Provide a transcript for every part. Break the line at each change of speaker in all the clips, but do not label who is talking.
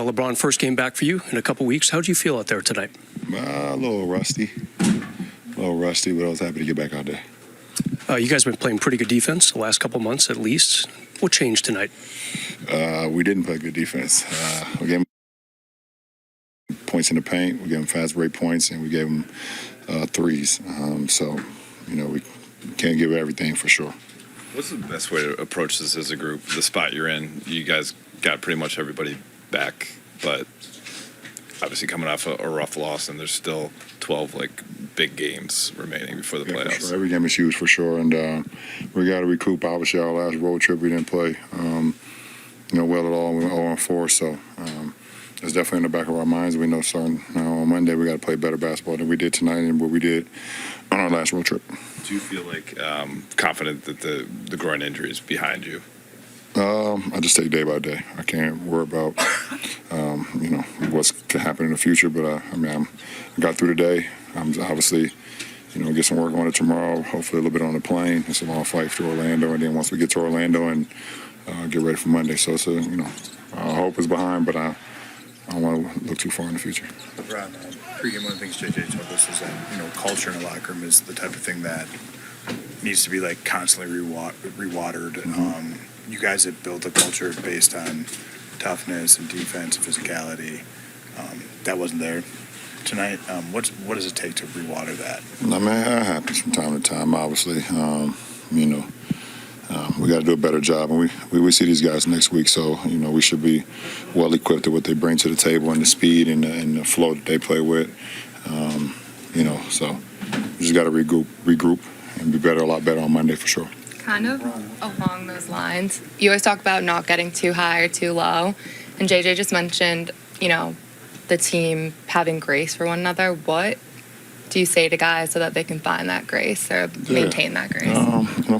LeBron, first game back for you in a couple weeks. How'd you feel out there tonight?
A little rusty, but I was happy to get back out there.
You guys have been playing pretty good defense the last couple months at least. What changed tonight?
We didn't play good defense. We gave them points in the paint, we gave them fast break points, and we gave them threes. We can't give everything for sure.
What's the best way to approach this as a group? The spot you're in, you guys got pretty much everybody back, but obviously coming off a rough loss, and there's still 12 big games remaining before the playoffs.
For sure. Every game is huge for sure, and we got to recoup. Obviously, our last road trip we didn't play well at all. We went 0-4, so it's definitely in the back of our minds. We know starting on Monday we got to play better basketball than we did tonight and what we did on our last road trip.
Do you feel confident that the groin injury is behind you?
I just take day by day. I can't worry about what's to happen in the future. But I got through the day. I'm obviously get some work on it tomorrow. Hopefully a little bit on the plane. It's a long flight to Orlando, and then once we get to Orlando and get ready for Monday. So it's I hope it's behind, but I don't want to look too far in the future.
LeBron, pregame, one of the things JJ told us is that culture in a locker room is the type of thing that needs to be constantly rewatered.
Mm-hmm.
You guys have built a culture based on toughness and defense and physicality. That wasn't there tonight. What does it take to rewater that?
It happens from time to time. Obviously, we got to do a better job, and we see these guys next week. So we should be well equipped to what they bring to the table and the speed and the flow that they play with. So we just got to regroup, and be a lot better on Monday for sure.
Kind of along those lines, you always talk about not getting too high or too low, and JJ just mentioned, the team having grace for one another. What do you say to guys so that they can find that grace or maintain that grace?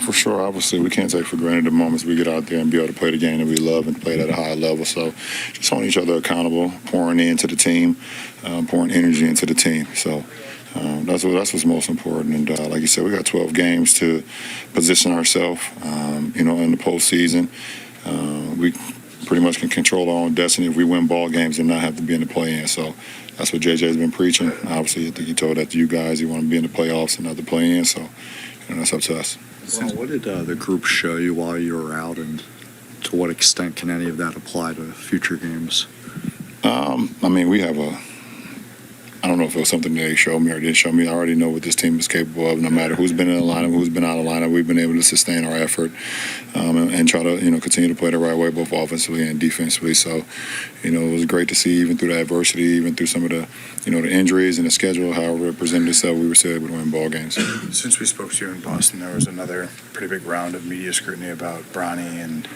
For sure. Obviously, we can't take for granted the moments we get out there and be able to play the game that we love and play it at a high level. So just holding each other accountable, pouring into the team, pouring energy into the team. So that's what's most important. And like you said, we got 12 games to position ourselves, in the postseason. We pretty much can control our own destiny if we win ball games and not have to be in the play-in. So that's what JJ's been preaching. Obviously, I think he told that to you guys. You want to be in the playoffs and not the play-in. So that's up to us.
Well, what did the group show you while you were out, and to what extent can any of that apply to future games?
We have I don't know if it was something they showed me or didn't show me. I already know what this team is capable of. No matter who's been in the lineup, who's been out of the lineup, we've been able to sustain our effort and try to, continue to play the right way, both offensively and defensively. So, it was great to see, even through the adversity, even through some of the, the injuries and the schedule, however it presented itself, we were still able to win ball games.
Since we spoke to you in Boston, there was another pretty big round of media scrutiny about Bronny, and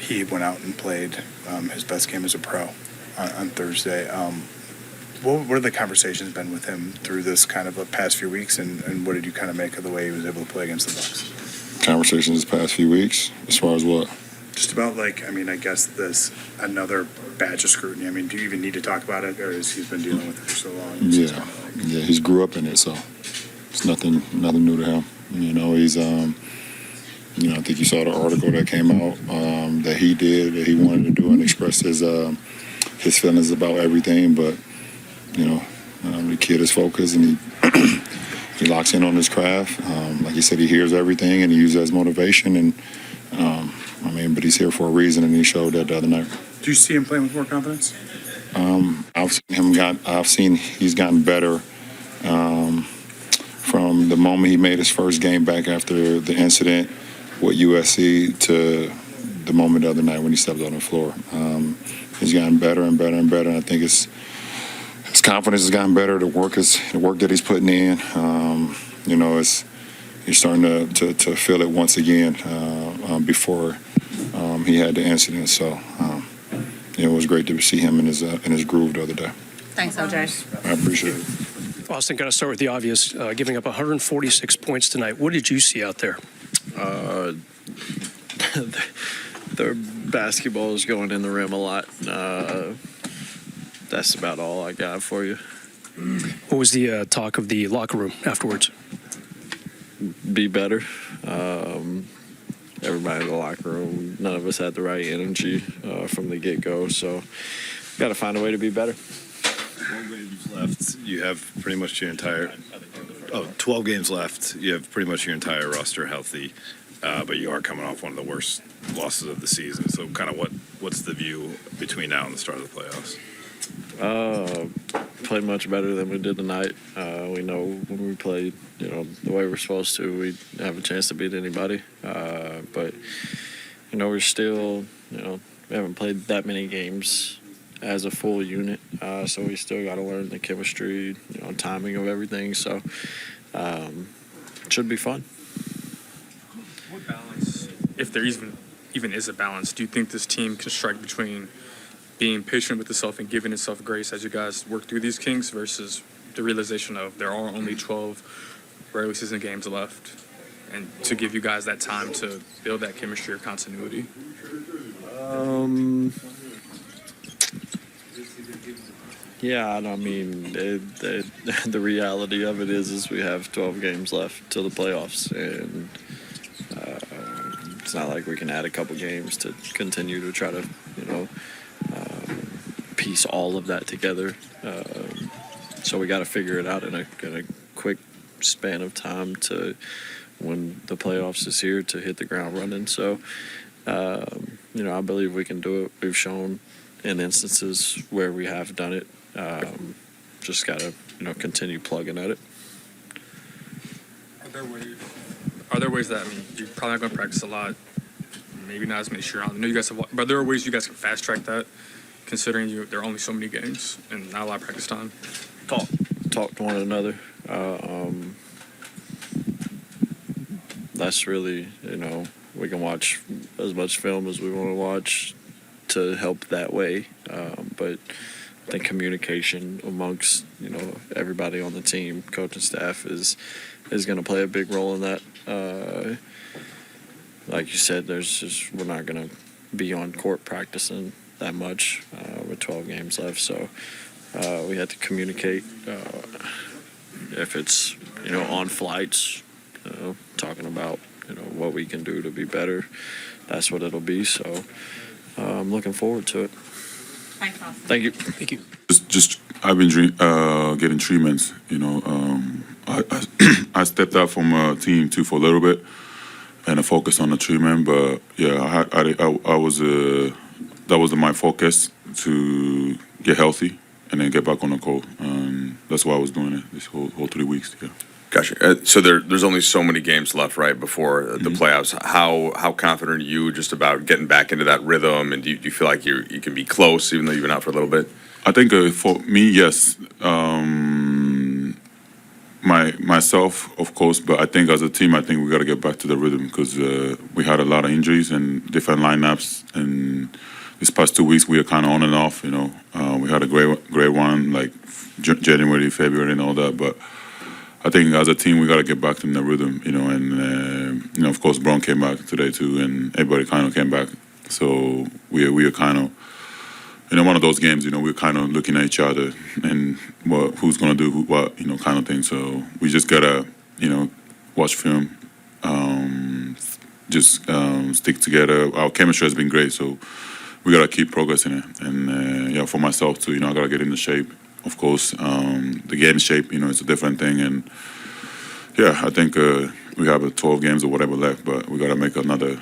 he went out and played his best game as a pro on Thursday. What have the conversations been with him through this kind of past few weeks, and what did you kind of make of the way he was able to play against the Bucks?
Conversations this past few weeks, as far as what?
Just about I guess this another batch of scrutiny. Do you even need to talk about it, or has he been dealing with it for so long?
Yeah, he's grew up in it, so it's nothing new to him. He's I think you saw the article that came out that he did, that he wanted to do and express his feelings about everything, but the kid is focused, and he locks in on his craft. Like he said, he hears everything and he uses it as motivation. And but he's here for a reason, and he showed that the other night.
Do you see him playing with more confidence?
I've seen he's gotten better from the moment he made his first game back after the incident with USC to the moment the other night when he stepped on the floor. He's gotten better and better and better. And I think his confidence has gotten better. The work that he's putting in, he's starting to feel it once again before he had the incident. So it was great to see him in his groove the other day.
Thanks, OJ.
I appreciate it.
Austin, got to start with the obvious, giving up 146 points tonight. What did you see out there?
Their basketball is going in the rim a lot. That's about all I got for you.
What was the talk of the locker room afterwards?
Be better. everybody in the locker room. None of us had the right energy from the get-go, so got to find a way to be better.
12 games left. You have pretty much your entire 12 games left. You have pretty much your entire roster healthy, but you are coming off one of the worst losses of the season. So, kind of what's the view between now and the start of the playoffs?
Played much better than we did tonight. We know when we played, the way we're supposed to, we have a chance to beat anybody. But we're still, we haven't played that many games as a full unit, so we still got to learn the chemistry, timing of everything. So it should be fun.
What balance, if there even is a balance, do you think this team can strike between being patient with itself and giving itself grace as you guys work through these kinks versus the realization of there are only 12 regular season games left, and to give you guys that time to build that chemistry or continuity?
Yeah, I mean, the reality of it is we have 12 games left till the playoffs, and it's not like we can add a couple games to continue to try to, piece all of that together. So we got to figure it out in a quick span of time to when the playoffs is here to hit the ground running. So, I believe we can do it. We've shown in instances where we have done it. Just got to, continue plugging at it.
Are there ways that, you're probably not going to practice a lot, maybe not as many sure on. I know you guys have, but there are ways you guys can fast track that, considering there are only so many games and not a lot of practice time?
Talk to one another. That's really, we can watch as much film as we want to watch to help that way. But I think communication amongst, everybody on the team, coaching staff is going to play a big role in that. Like you said, we're not going to be on court practicing that much with 12 games left. So we had to communicate if it's, on flights, talking about, what we can do to be better. That's what it'll be. So I'm looking forward to it.
Thanks, Austin.
Thank you.
Thank you.
Just I've been getting treatments. I stepped out from a team too for a little bit, and I focused on the treatment. But yeah, I was that was my focus to get healthy and then get back on the court. That's why I was doing it this whole 3 weeks. Yeah.
Gotcha. So there's only so many games left, right, before the playoffs. How confident are you just about getting back into that rhythm? And do you feel like you can be close, even though you've been out for a little bit?
I think for me, yes. Myself, of course, but I think as a team, I think we got to get back to the rhythm because we had a lot of injuries and different lineups. And this past 2 weeks, we are kind of on and off. We had a great one like January, February, and all that, but. I think as a team we got to get back in the rhythm, and of course Brown came back today too, and everybody kind of came back. So we are kind of, one of those games, we're kind of looking at each other and who's gonna do what, kind of thing. So we just gotta, watch film, just stick together. Our chemistry has been great, so we gotta keep progressing it. And for myself too, I gotta get into shape. Of course, the game shape, it's a different thing. And, yeah, I think we have 12 games or whatever left, but we got to make another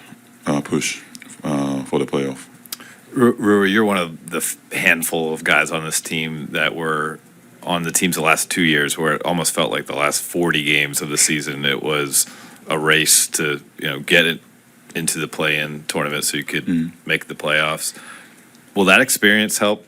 push for the playoff.
Rui, you're one of the handful of guys on this team that were on the teams the last 2 years where it almost felt like the last 40 games of the season, it was a race to, get it into the play-in tournament so you could make the playoffs. Will that experience help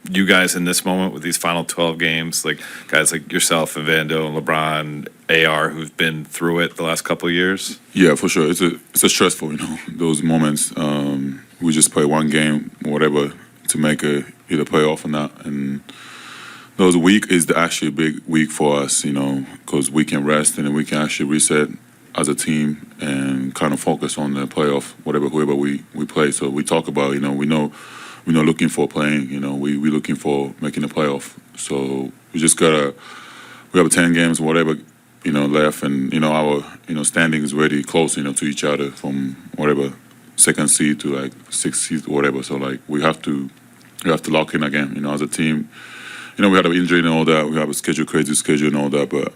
you guys in this moment with these final 12 games, like guys like yourself and Vando and LeBron, AR, who've been through it the last couple of years?
Yeah, for sure. It's a stressful, those moments. We just play one game, whatever, to make either playoff or not. And those week is actually a big week for us, because we can rest and then we can actually reset as a team and kind of focus on the playoff, whoever we play. So we talk about, we're not looking for playing, we're looking for making the playoff. So we have 10 games, whatever left, and our standing is very close, to each other from whatever second seed to like sixth seed or whatever. So like we have to lock in again, as a team. We had an injury and all that. We have a crazy schedule and all that, but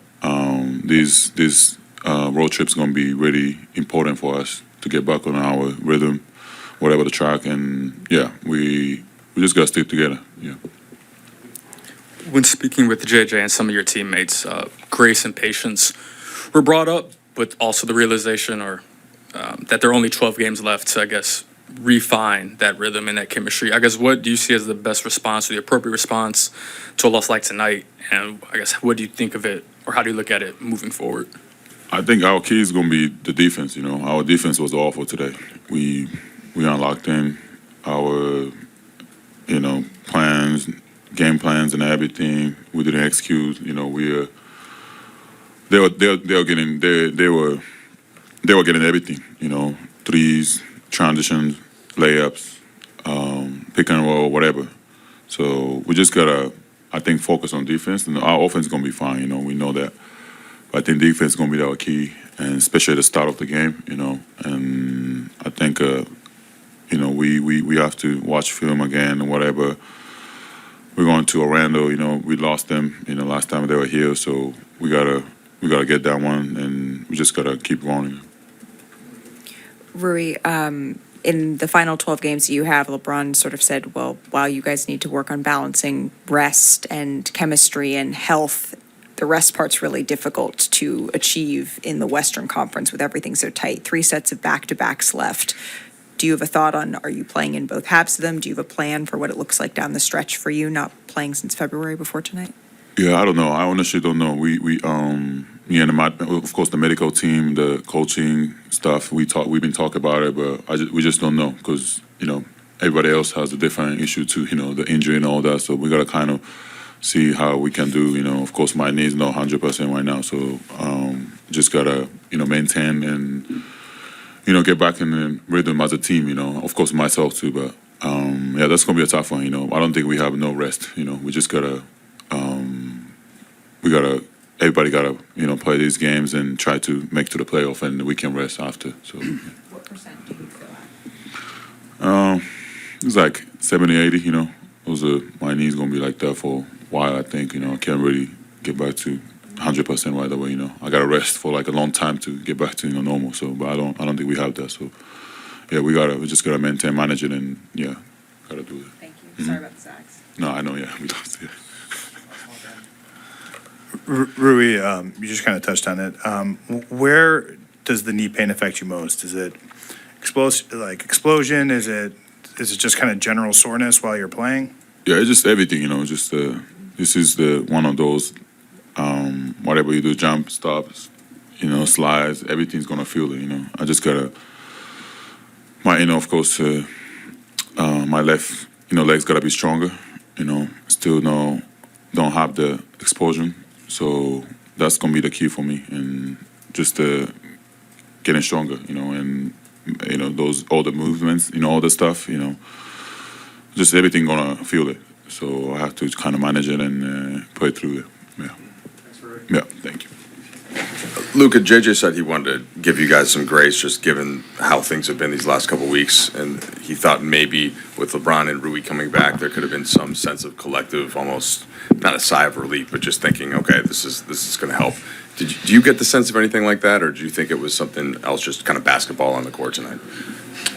this road trip's gonna be really important for us to get back on our rhythm, whatever the track, and yeah, we just gotta stick together. Yeah.
When speaking with JJ and some of your teammates, grace and patience were brought up, but also the realization that there are only 12 games left to, I guess, refine that rhythm and that chemistry. I guess, what do you see as the best response or the appropriate response to a loss like tonight? And I guess, what do you think of it, or how do you look at it moving forward?
I think our key is going to be the defense. Our defense was awful today. We unlocked in our, plans, game plans, and everything. We didn't execute. They were getting everything. Threes, transitions, layups, pick and roll, whatever. So we just gotta, I think, focus on defense, and our offense is gonna be fine. We know that. I think defense is going to be our key, and especially at the start of the game, And I think, we have to watch film again and whatever. We're going to Orlando. We lost them. Last time they were here, so we gotta get that one, and we just gotta keep going.
Rui, in the final 12 games you have, LeBron sort of said, well, while you guys need to work on balancing rest and chemistry and health, the rest part's really difficult to achieve in the Western Conference with everything so tight. 3 sets of back-to-backs left. Do you have a thought on, are you playing in both halves of them? Do you have a plan for what it looks like down the stretch for you, not playing since February before tonight?
Yeah, I don't know. I honestly don't know. Me and of course the medical team, the coaching stuff, we've been talking about it, but we just don't know because, everybody else has a different issue too, the injury and all that. So we got to kind of see how we can do. Of course, my knee's not 100% right now, so just gotta maintain and get back in the rhythm as a team. Of course myself too, but yeah, that's gonna be a tough one. I don't think we have no rest. We just gotta everybody gotta play these games and try to make to the playoff, and we can rest after. So
What percent do you feel at?
it's like 70, 80. My knee's gonna be like that for a while. I think I can't really get back to 100% right away. I gotta rest for like a long time to get back to normal. So, but I don't think we have that. So, yeah, we just gotta maintain, manage it, and yeah, gotta do it.
Thank you. Sorry about the Zags.
No, I know. Yeah, we lost. Yeah.
Rui, you just kind of touched on it. Where does the knee pain affect you most? Is it explosion? Is it just kind of general soreness while you're playing?
Yeah, it's just everything. Just this is the one of those. Whatever you do, jump, stops, slides, everything's gonna feel it. I just gotta. Of course, my left, leg's gotta be stronger. Still don't have the explosion. So that's gonna be the key for me, and just getting stronger, and all the movements, all the stuff, just everything gonna feel it. So I have to kind of manage it and play through it. Yeah. Yeah. Thank you.
Luka, JJ said he wanted to give you guys some grace, just given how things have been these last couple of weeks, and he thought maybe with LeBron and Rui coming back, there could have been some sense of collective, almost not a sigh of relief, but just thinking, okay, this is going to help. Do you get the sense of anything like that, or do you think it was something else, just kind of basketball on the court tonight?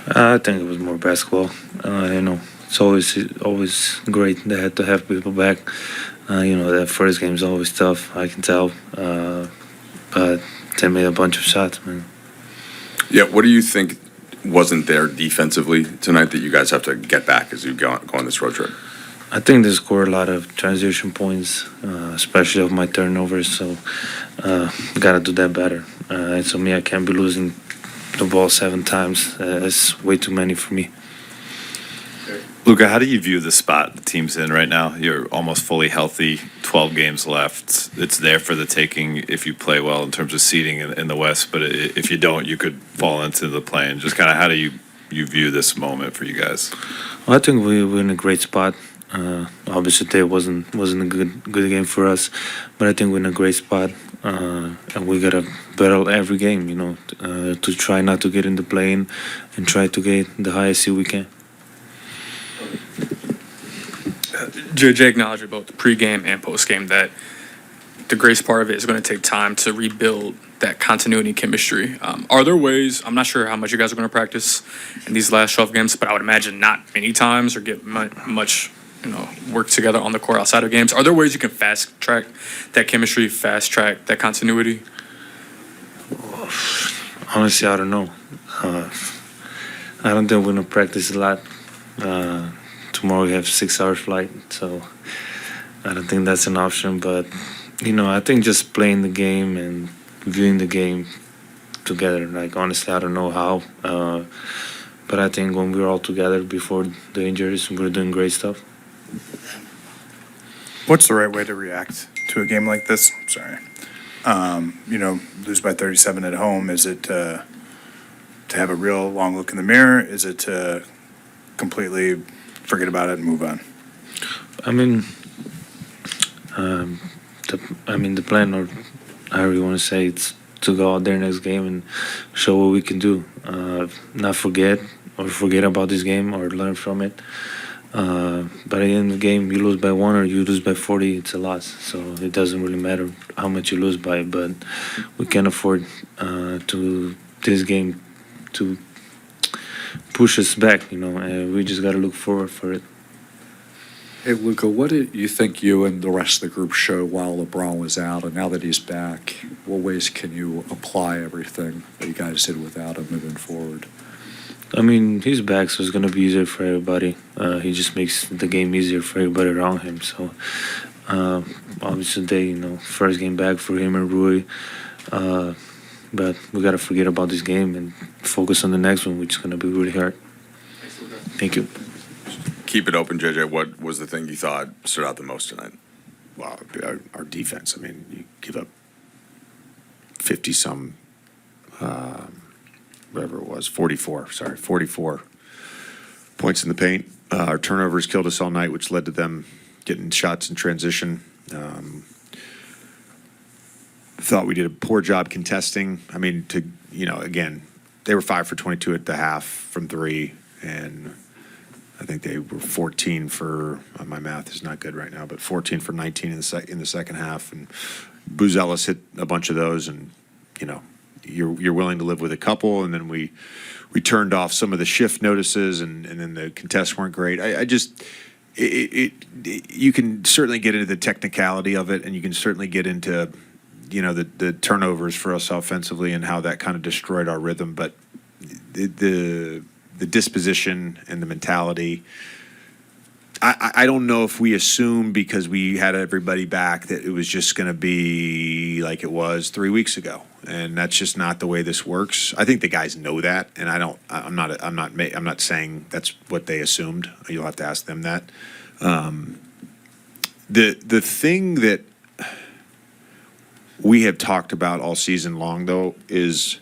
I think it was more basketball. It's always great they had to have people back. That first game is always tough, I can tell. But they made a bunch of shots, man.
Yeah, what do you think wasn't there defensively tonight that you guys have to get back as you go on this road trip?
I think they scored a lot of transition points, especially of my turnovers. So, gotta do that better. And so I can't be losing the ball 7 times. It's way too many for me.
Luka, how do you view the spot the team's in right now? You're almost fully healthy, 12 games left. It's there for the taking if you play well in terms of seeding in the West, but if you don't, you could fall into the play-in. Just kind of how do you view this moment for you guys?
Well, I think we're in a great spot. Obviously, today wasn't a good game for us, but I think we're in a great spot, and we gotta battle every game. To try not to get in the play-in and try to get the highest seed we can.
JJ acknowledged both the pregame and postgame that the grace part of it is going to take time to rebuild that continuity and chemistry. Are there ways, I'm not sure how much you guys are going to practice in these last 12 games, but I would imagine not many times or get much work together on the court outside of games. Are there ways you can fast track that chemistry, fast track that continuity?
Honestly, I don't know. I don't think we're gonna practice a lot. Tomorrow we have 6-hour flight, so I don't think that's an option. But I think just playing the game and viewing the game together. Like honestly, I don't know how, but I think when we're all together before the injuries, we're doing great stuff.
What's the right way to react to a game like this? Sorry. Lose by 37 at home. Is it to have a real long look in the mirror? Is it to completely forget about it and move on?
I mean, the plan, or however you want to say, it's to go out there next game and show what we can do. Not forget about this game or learn from it. But at the end of the game, you lose by 1 or you lose by 40, it's a loss. So it doesn't really matter how much you lose by, but we can't afford to this game to push us back, we just got to look forward for it.
Hey, Luka, what did you think you and the rest of the group showed while LeBron was out? And now that he's back, what ways can you apply everything that you guys did without him moving forward?
I mean, he's back, so it's going to be easier for everybody. He just makes the game easier for everybody around him. So, obviously, first game back for him and Rui. But we got to forget about this game and focus on the next one, which is going to be really hard. Thank you.
Keep it open, JJ. What was the thing you thought stood out the most tonight?
Well, our defense. I mean, you give up 50-some, whatever it was, 44 points in the paint. Our turnovers killed us all night, which led to them getting shots in transition. Thought we did a poor job contesting. I mean, again, they were 5 for 22 at the half from 3, and I think they were 14 for, my math is not good right now, but 14 for 19 in the second half. And Buzelis hit a bunch of those, and you're willing to live with a couple. And then we turned off some of the shift notices, and then the contests weren't great. You can certainly get into the technicality of it, and you can certainly get into the turnovers for us offensively and how that kind of destroyed our rhythm. But the disposition and the mentality, I don't know if we assumed because we had everybody back that it was just going to be like it was 3 weeks ago, and that's just not the way this works. I think the guys know that, and I'm not saying that's what they assumed. You'll have to ask them that. The thing that we have talked about all season long, though, is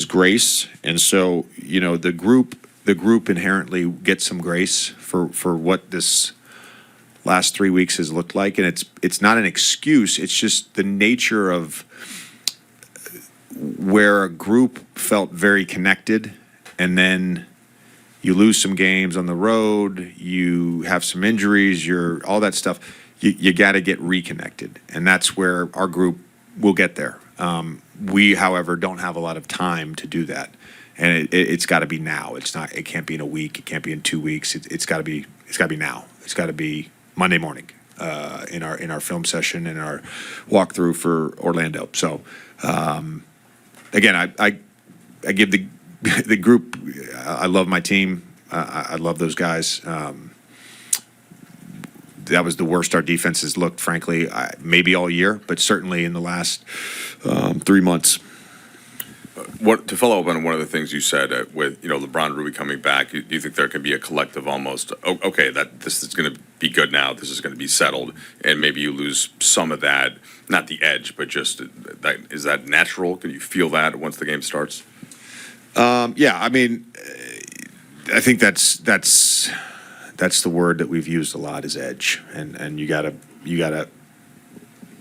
grace. And so, the group inherently gets some grace for what this last 3 weeks has looked like. And it's not an excuse. It's just the nature of where a group felt very connected, and then you lose some games on the road, you have some injuries, all that stuff. You got to get reconnected, and that's where our group will get there. We, however, don't have a lot of time to do that, and it's got to be now. It can't be in a week. It can't be in 2 weeks. It's got to be now. It's got to be Monday morning in our film session and our walkthrough for Orlando. So, again, I give the group. I love my team. I love those guys. That was the worst our defense has looked, frankly, maybe all year, but certainly in the last 3 months.
To follow up on one of the things you said with LeBron, Rui coming back, do you think there could be a collective almost? Okay, that this is going to be good now. This is going to be settled, and maybe you lose some of that, not the edge, but just that. Is that natural? Can you feel that once the game starts?
Yeah, I mean, I think that's that's the word that we've used a lot is edge, and you gotta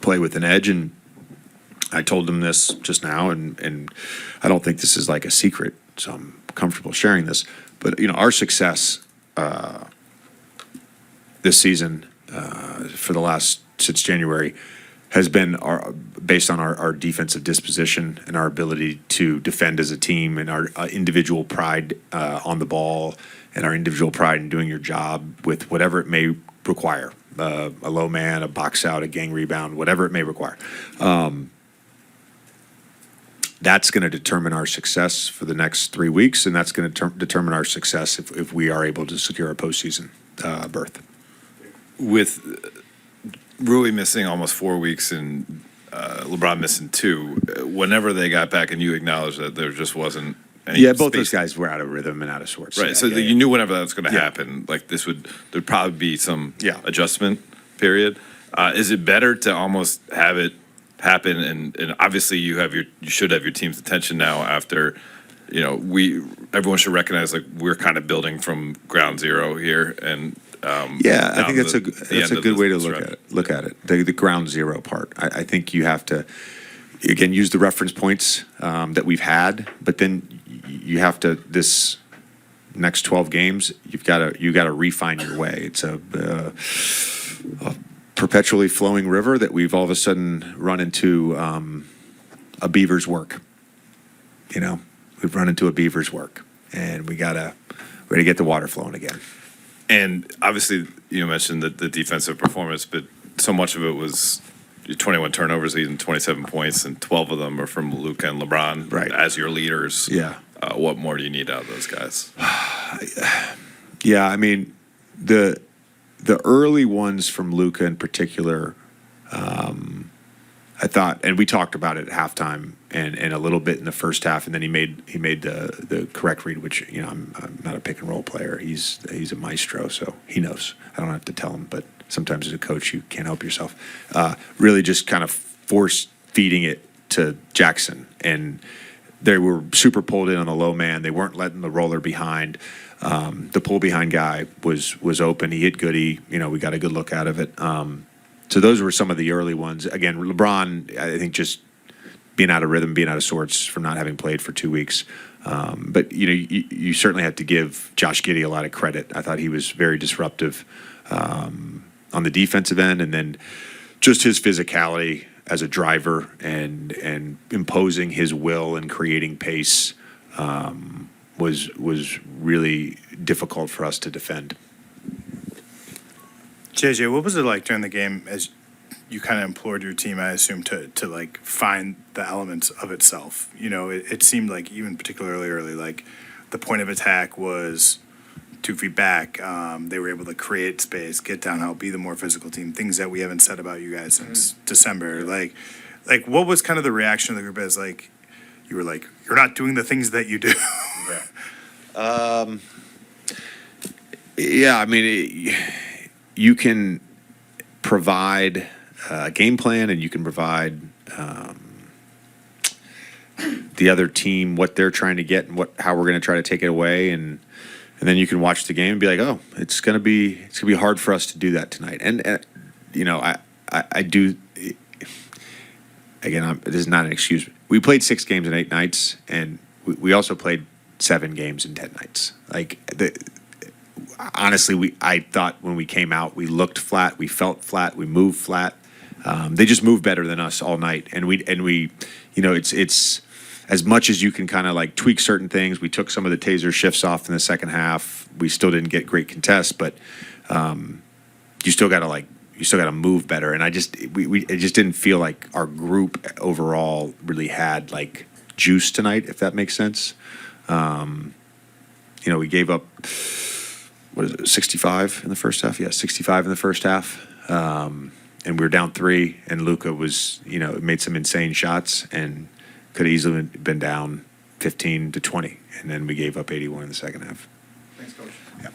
play with an edge. And I told them this just now, and I don't think this is like a secret, so I'm comfortable sharing this. But our success this season for the last since January has been based on our defensive disposition and our ability to defend as a team, and our individual pride on the ball, and our individual pride in doing your job with whatever it may require, a low man, a box out, a gang rebound, whatever it may require. That's going to determine our success for the next 3 weeks, and that's going to determine our success if we are able to secure a postseason berth.
With Rui missing almost 4 weeks and LeBron missing 2, whenever they got back, and you acknowledged that there just wasn't any
Both
space.
those guys were out of rhythm and out of sorts.
Right, so you knew whenever that was going to happen, like there'd probably be some adjustment period. Is it better to almost have it happen, and obviously you should have your team's attention now after, everyone should recognize like we're kind of building from ground zero here, and
I think that's a good way to look at it. The ground zero part. I think you have to again use the reference points that we've had, but then you have to this next 12 games. You got to refine your way. It's a perpetually flowing river that we've all of a sudden run into a beaver's work. We've run into a beaver's work, and we gotta get the water flowing again.
And obviously, you mentioned the defensive performance, but so much of it was 21 turnovers, even 27 points, and 12 of them are from Luka and LeBron as your leaders.
Yeah.
What more do you need out of those guys?
Yeah, I mean, the early ones from Luka in particular, I thought, and we talked about it at halftime and a little bit in the first half, and then he made the correct read, which I'm not a pick and roll player. He's a maestro, so he knows. I don't have to tell him, but sometimes as a coach you can't help yourself. Really, just kind of force feeding it to Jackson, and they were super pulled in on the low man. They weren't letting the roller behind. The pull behind guy was open. He hit Goody. We got a good look out of it. So those were some of the early ones. Again, LeBron, I think, just being out of rhythm, being out of sorts from not having played for 2 weeks. But you certainly have to give Josh Giddey a lot of credit. I thought he was very disruptive on the defensive end, and then just his physicality as a driver and imposing his will and creating pace was really difficult for us to defend.
JJ, what was it like during the game as you kind of implored your team, I assume, to like find the elements of itself? It seemed like even particularly early, like the point of attack was 2 feet back. They were able to create space, get down, help, be the more physical team, things that we haven't said about you guys since December. Like what was kind of the reaction of the group as like, you were like, you're not doing the things that you do?
Yeah, I mean, you can provide a game plan, and you can provide the other team what they're trying to get and how we're going to try to take it away, and then you can watch the game and be like, oh, it's gonna be hard for us to do that tonight. And I do. Again, this is not an excuse. We played 6 games in 8 nights, and we also played 7 games in 10 nights. Honestly, I thought when we came out, we looked flat, we felt flat, we moved flat. They just moved better than us all night, and we it's as much as you can kind of like tweak certain things. We took some of the taser shifts off in the second half. We still didn't get great contests, but you still got to move better. And it just didn't feel like our group overall really had like juice tonight, if that makes sense. We gave up, 65 in the first half? Yeah, 65 in the first half. And we were down 3, and Luka was, made some insane shots and could have easily been down 15 to 20. And then we gave up 81 in the second half.
Thanks, Coach.
Yeah.